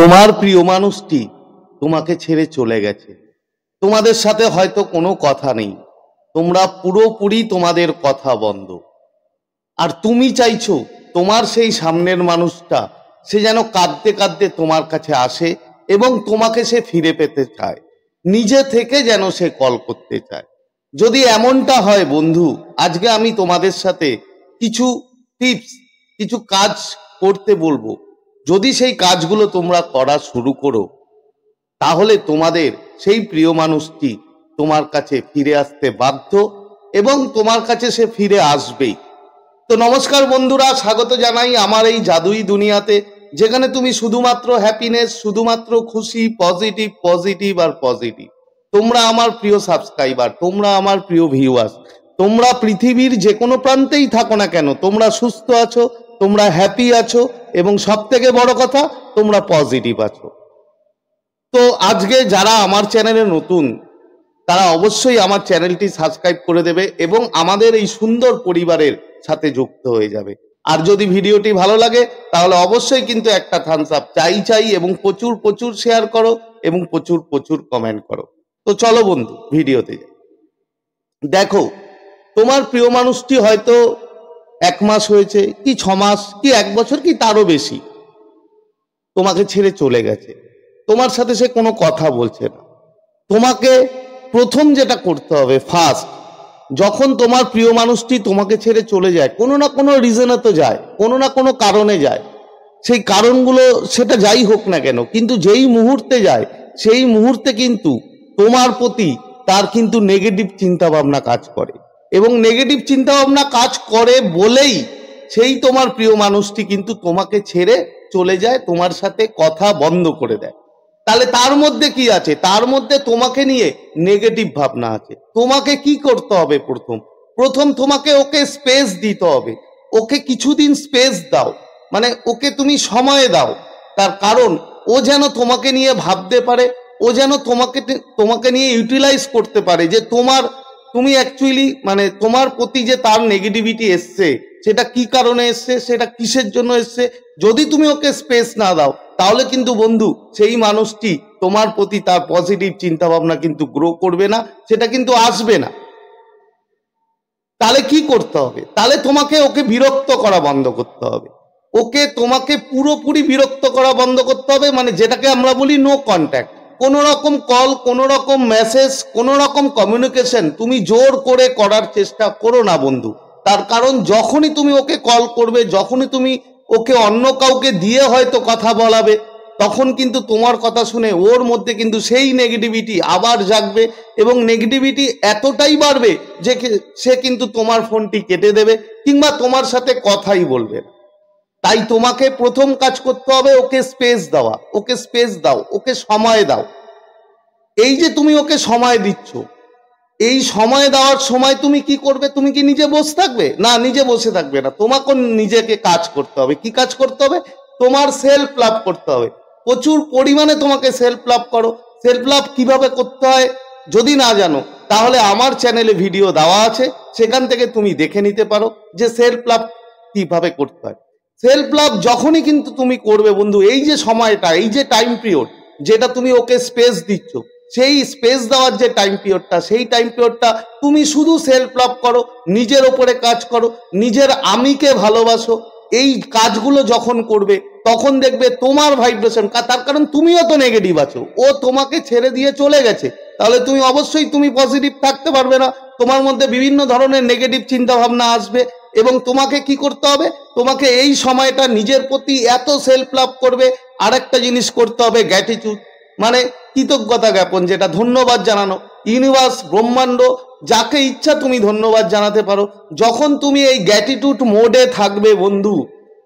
তোমার প্রিয় মানুষটি তোমাকে ছেড়ে চলে গেছে। তোমাদের সাথে হয়তো কোনো কথা নেই, তোমরা পুরোপুরি তোমাদের কথা বন্ধ। আর তুমি চাইছো তোমার সেই সামনের মানুষটা সে যেন কাঁদতে কাঁদতে তোমার কাছে আসে এবং তোমাকে সে ফিরে পেতে চায়, নিজে থেকে যেন সে কল করতে চায়। যদি এমনটা হয় বন্ধু, আজকে আমি তোমাদের সাথে কিছু টিপস, কিছু কাজ করতে বলবো। যদি সেই কাজগুলো তোমরা করা শুরু করো, তাহলে তোমাদের সেই প্রিয় মানুষটি তোমার কাছে ফিরে আসতে বাধ্য এবং তোমার কাছে সে ফিরে আসবেই। তো নমস্কার বন্ধুরা, স্বাগত জানাই আমার এই জাদুই দুনিয়াতে, যেখানে তুমি শুধুমাত্র হ্যাপিনেস, শুধুমাত্র খুশি, পজিটিভ পজিটিভ আর পজিটিভ। তোমরা আমার প্রিয় সাবস্ক্রাইবার, তোমরা আমার প্রিয় ভিউয়ার্স, তোমরা পৃথিবীর যে কোনো প্রান্তেই থাকো না কেন, তোমরা সুস্থ আছো, তোমরা হ্যাপি আছো এবং সব থেকে বড় কথা তোমরা পজিটিভ আছো। তো আজকে যারা আমার চ্যানেলে নতুন, তারা অবশ্যই আমার চ্যানেলটি সাবস্ক্রাইব করে দেবে এবং আমাদের এই সুন্দর পরিবারের সাথে যুক্ত হয়ে যাবে। আর যদি ভিডিওটি ভালো লাগে তাহলে অবশ্যই কিন্তু একটা থামস আপ চাই এবং প্রচুর প্রচুর শেয়ার করো এবং প্রচুর প্রচুর কমেন্ট করো। তো চলো বন্ধু, ভিডিওতে যাই। দেখো, তোমার প্রিয় মানুষটি হয়তো 1 মাস হয়েছে কি 6 মাস কি 1 বছর কি তারও বেশি তোমাকে ছেড়ে চলে গেছে, তোমার সাথে সে কোনো কথা বলছে না। তোমাকে প্রথম যেটা করতে হবে, ফার্স্ট, যখন তোমার প্রিয় মানুষটি তোমাকে ছেড়ে চলে যায়, কোনো না কোনো রিজনে তো যায়, কোনো না কোনো কারণে যায়। সেই কারণগুলো সেটা যাই হোক না কেন, কিন্তু যেই মুহূর্তে যায় সেই মুহূর্তে কিন্তু তোমার প্রতি তার কিন্তু নেগেটিভ চিন্তাভাবনা কাজ করে এবং নেগেটিভ চিন্তাভাবনা কাজ করে বলেই সেই তোমার প্রিয় মানুষটি কিন্তু তোমাকে ছেড়ে চলে যায়, তোমার সাথে কথা বন্ধ করে দেয়। তাহলে তার মধ্যে কি আছে? তার মধ্যে তোমাকে নিয়ে নেগেটিভ ভাবনা আছে। তোমাকে কি করতে হবে? প্রথম তোমাকে ওকে স্পেস দিতে হবে। ওকে কিছুদিন স্পেস দাও, মানে ওকে তুমি সময় দাও। তার কারণ ও যেন তোমাকে নিয়ে ভাবতে পারে, ও যেন তোমাকে নিয়ে ইউটিলাইজ করতে পারে যে তুমি অ্যাকচুয়ালি মানে তোমার প্রতি যে তার নেগেটিভিটি এসছে সেটা কি কারণে এসছে, সেটা কিসের জন্য এসছে। যদি তুমি ওকে স্পেস না দাও তাহলে কিন্তু বন্ধু সেই মানুষটি তোমার প্রতি তার পজিটিভ চিন্তা ভাবনা কিন্তু গ্রো করবে না, সেটা কিন্তু আসবে না। তাহলে কি করতে হবে? তাহলে তোমাকে ওকে বিরক্ত করা বন্ধ করতে হবে। তোমাকে পুরোপুরি বিরক্ত করা বন্ধ করতে হবে, মানে যেটাকে আমরা বলি নো কন্ট্যাক্ট। কোনো রকম কল, কোনো রকম মেসেজ, কোনো রকম কমিউনিকেশন তুমি জোর করে করার চেষ্টা করো না বন্ধু। তার কারণ যখনই তুমি ওকে কল করবে, যখনই তুমি ওকে অন্য কাউকে দিয়ে হয়তো কথা বলাবে, তখন কিন্তু তোমার কথা শুনে ওর মধ্যে কিন্তু সেই নেগেটিভিটি আবার জাগবে এবং নেগেটিভিটি এতটাই বাড়বে যে সে কিন্তু তোমার ফোনটি কেটে দেবে কিংবা তোমার সাথে কথাই বলবে না। তাই তোমাকে প্রথম কাজ করতে হবে ওকে স্পেস দেওয়া। ওকে স্পেস দাও, ওকে সময় দাও। এই যে তুমি ওকে সময় দিচ্ছ, এই সময় দেওয়ার সময় তুমি কি করবে? তুমি কি নিজে বসে থাকবে? না, নিজে বসে থাকবে না, তোমাকে নিজেকে কাজ করতে হবে। কি কাজ করতে হবে? তোমার সেলফ লাভ করতে হবে। প্রচুর পরিমাণে তোমাকে সেলফ লাভ করো। সেলফ লাভ কিভাবে করতে হয় যদি না জানো, তাহলে আমার চ্যানেলে ভিডিও দেওয়া আছে, সেখান থেকে তুমি দেখে নিতে পারো যে সেলফ লাভ কিভাবে করতে হয়। সেলফ লাভ যখনই কিন্তু তুমি করবে বন্ধু, এই যে সময়টা, এই যে টাইম পিরিয়ড যেটা তুমি ওকে স্পেস দিচ্ছ, সেই স্পেস দেওয়ার যে টাইম পিরিয়ডটা, সেই টাইম পিরিয়ডটা তুমি শুধু সেলফ লাভ করো, নিজের ওপরে কাজ করো, নিজের আমিকে ভালোবাসো। এই কাজগুলো যখন করবে তখন দেখবে তোমার ভাইব্রেশন, তার কারণ তুমিও তো নেগেটিভ আছো, ও তোমাকে ছেড়ে দিয়ে চলে গেছে, তাহলে তুমি অবশ্যই তুমি পজিটিভ থাকতে পারবে না। তোমার মধ্যে বিভিন্ন ধরনের নেগেটিভ চিন্তা ভাবনা আসবে এবং তোমাকে কি করতে হবে? তোমাকে এই সময়টা নিজের প্রতি এত সেলফ লাভ করবে। আরেকটা জিনিস করতে হবে, গ্র্যাটিটিউড, মানে কৃতজ্ঞতা জ্ঞাপন, যেটা ধন্যবাদ জানানো। ইউনিভার্স, ব্রহ্মাণ্ড, যাকে ইচ্ছা তুমি ধন্যবাদ জানাতে পারো। যখন তুমি এই গ্র্যাটিটিউড মোডে থাকবে বন্ধু,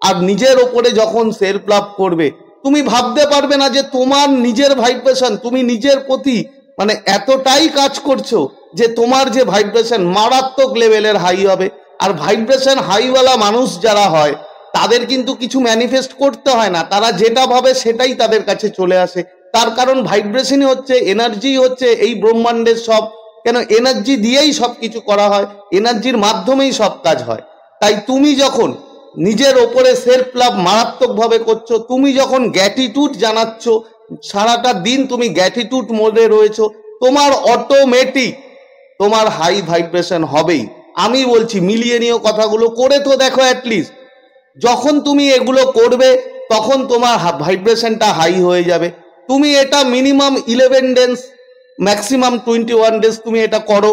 আর নিজের ওপরে যখন সেলফ লাভ করবে, তুমি ভাবতে পারবে না যে তোমার নিজের ভাইব্রেশন, তুমি নিজের প্রতি মানে এতটাই কাজ করছো যে তোমার যে ভাইব্রেশন মারাত্মক লেভেলের হাই হবে। আর ভাইব্রেশন হাইওয়ালা মানুষ যারা হয় তাদের কিন্তু কিছু ম্যানিফেস্ট করতে হয় না, তারা যেটা ভাবে সেটাই তাদের কাছে চলে আসে। তার কারণ ভাইব্রেশনই হচ্ছে, এনার্জি হচ্ছে এই ব্রহ্মাণ্ডের সব। কেন? এনার্জি দিয়েই সব কিছু করা হয়, এনার্জির মাধ্যমেই সব কাজ হয়। তাই তুমি যখন নিজের ওপরে সেলফ লাভ মারাত্মকভাবে করছো। তুমি যখন গ্র্যাটিটিউড জানাচ্ছ, সারাটা দিন তুমি গ্র্যাটিটিউড মোডে রয়েছো, তোমার অটোমেটিক তোমার হাই ভাইব্রেশন হবেই। আমি বলছি মিলিয়ে নিও কথাগুলো, করে তো দেখো অ্যাটলিস্ট। যখন তুমি এগুলো করবে তখন তোমার ভাইব্রেশনটা হাই হয়ে যাবে। তুমি এটা মিনিমাম 11 ডেজ, ম্যাক্সিমাম 21 ডেজ তুমি এটা করো।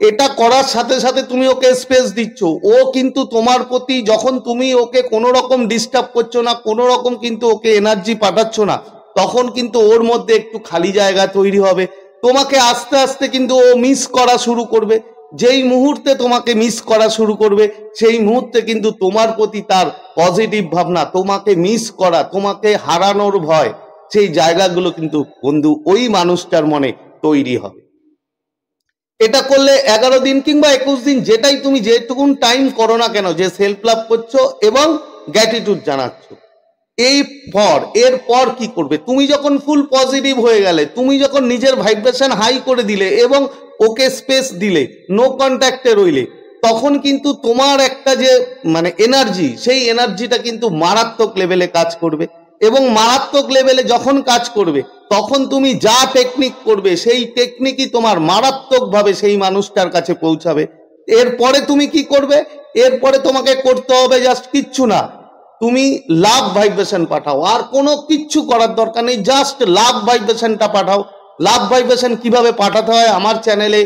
এটা করার সাথে সাথে তুমি ওকে স্পেস দিচ্ছ। ও কিন্তু তোমার প্রতি, যখন তুমি ওকে কোনো রকম ডিস্টার্ব করছো না, কোনো রকম কিন্তু ওকে এনার্জি পাঠাচ্ছ না, তখন কিন্তু ওর মধ্যে একটু খালি জায়গা তৈরি হবে। তোমাকে আস্তে আস্তে কিন্তু ও মিস করা শুরু করবে। যেই মুহূর্তে তোমাকে মিস করা শুরু করবে, সেই মুহূর্তে কিন্তু তোমার প্রতি তার পজিটিভ ভাবনা, তোমাকে মিস করা, তোমাকে হারানোর ভয়, সেই জায়গাগুলো কিন্তু বন্ধু ওই মানুষটার মনে তৈরি হবে। এটা করলে 11 দিন কিংবা 21 দিন, যেটাই তুমি যেটুকুন টাইম করো না কেন, যে সেলফ লাভ করছো এবং গ্র্যাটিটিউড জানাচ্ছ, এরপর কি করবে? তুমি যখন ফুল পজিটিভ হয়ে গেলে, তুমি যখন নিজের ভাইব্রেশন হাই করে দিলে এবং ওকে স্পেস দিলে, নো কন্ট্যাক্টে রইলে, তখন কিন্তু তোমার একটা যে মানে এনার্জি, সেই এনার্জিটা কিন্তু মারাত্মক লেভেলে কাজ করবে। এবং মারাত্মক লেভেলে যখন কাজ করবে, তখন তুমি যা টেকনিক করবে, সেই টেকনিকই তোমার মারাত্মকভাবে সেই মানুষটার কাছে পৌঁছাবে। এরপরে তুমি কি করবে? এরপরে তোমাকে করতে হবে জাস্ট কিচ্ছু না, তুমি লাভ ভাইব্রেশন পাঠাও। আর কোনো কিচ্ছু করার দরকার নেই, জাস্ট লাভ ভাইব্রেশনটা পাঠাও। লাভ ভাইব্রেশন কিভাবে পাঠাতে হয় আমার চ্যানেলে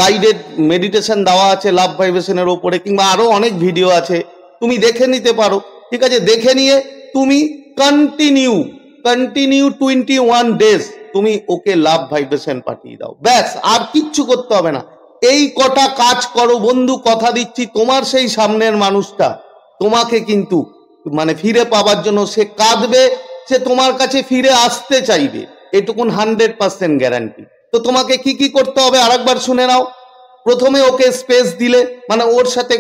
গাইডেড মেডিটেশন দেওয়া আছে লাভ ভাইব্রেশনের ওপরে, কিংবা আরো অনেক ভিডিও আছে, তুমি দেখে নিতে পারো। ঠিক আছে, দেখে নিয়ে তুমি কন্টিনিউ 21 ডেজ তুমি ওকে লাভ ভাইব্রেশন পাঠিয়ে দাও, ব্যাস। আর কিচ্ছু করতে হবে না। এই কটা কাজ করো বন্ধু, কথা দিচ্ছি তোমার সেই সামনের মানুষটা তোমাকে কিন্তু মানে ফিরে পাওয়ার জন্য সে কাঁদবে, সে তোমার কাছে ফিরে আসতে চাইবে, এটুকুন 100% গ্যারান্টি। তো তোমাকে কি কি করতে হবে আরেকবার শুনে নাও। প্রথমে ওকে স্পেস দিলে, মানে ওর সাথে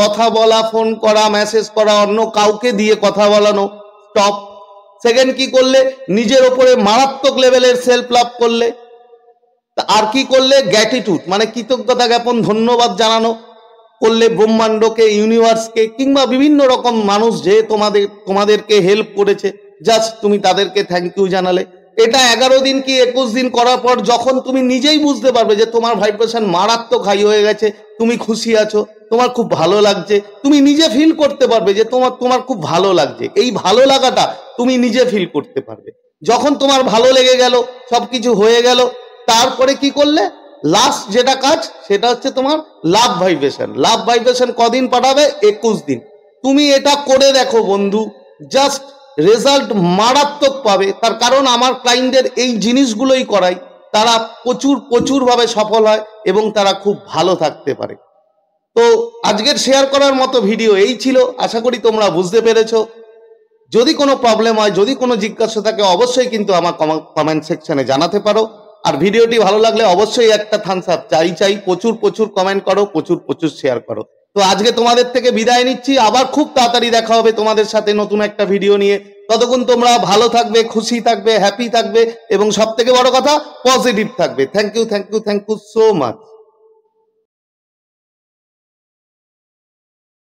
কথা বলা, ফোন করা, মেসেজ করা, অন্য কাউকে দিয়ে কথা বলানো স্টপ। সেকেন্ড কি করলে? নিজের ওপরে মারাত্মক লেভেলের সেলফ লাভ করলে। আর কি করলে? গ্র্যাটিটিউড মানে কৃতজ্ঞতা জ্ঞাপন, ধন্যবাদ জানানো করলে ব্রহ্মাণ্ডকে, ইউনিভার্সকে, কিংবা বিভিন্ন রকম মানুষ যে তোমাদেরকে হেল্প করেছে, জাস্ট তুমি তাদেরকে থ্যাংক ইউ জানালে। এটা 11 দিন কি 21 দিন করার পর যখন তুমি নিজেই বুঝতে পারবে যে তোমার ভাইব্রেশন মারাত্মক হাই হয়ে গেছে, তুমি খুশি আছো, তোমার খুব ভালো লাগছে, তুমি নিজে ফিল করতে পারবে যে তোমার খুব ভালো লাগছে। এই ভালো লাগাটা তুমি নিজে ফিল করতে পারবে। যখন তোমার ভালো লেগে গেল, সবকিছু হয়ে গেল, তারপরে কি করলে? লাস্ট যেটা কাজ সেটা হচ্ছে তোমার লাভ ভাইব্রেশন। লাভ ভাইব্রেশন কদিন পাঠাবে? 21 দিন। তুমি এটা করে দেখো বন্ধু, জাস্ট রেজাল্ট মারাত্মক পাবে। তার কারণ আমার ক্লায়েন্টদের এই জিনিসগুলোই করাই, তারা প্রচুর ভাবে সফল হয় এবং তারা খুব ভালো থাকতে পারে। তো আজকের শেয়ার করার মতো ভিডিও এই ছিল, আশা করি তোমরা বুঝতে পেরেছো। যদি কোনো প্রবলেম হয়, যদি কোনো জিজ্ঞাসা থাকে, অবশ্যই কিন্তু আমার কমেন্ট সেকশনে জানাতে পারো। আর ভিডিওটি ভালো লাগলে অবশ্যই একটা থামস আপ চাই। প্রচুর কমেন্ট করো, প্রচুর শেয়ার করো। তো আজকে তোমাদের থেকে বিদায় নিচ্ছি, আবার খুব তাড়াতাড়ি দেখা হবে তোমাদের সাথে নতুন একটা ভিডিও নিয়ে। ততক্ষণ তোমরা ভালো থাকবে, খুশি থাকবে, হ্যাপি থাকবে এবং সব থেকে বড় কথা পজিটিভ থাকবে। Thank you so much.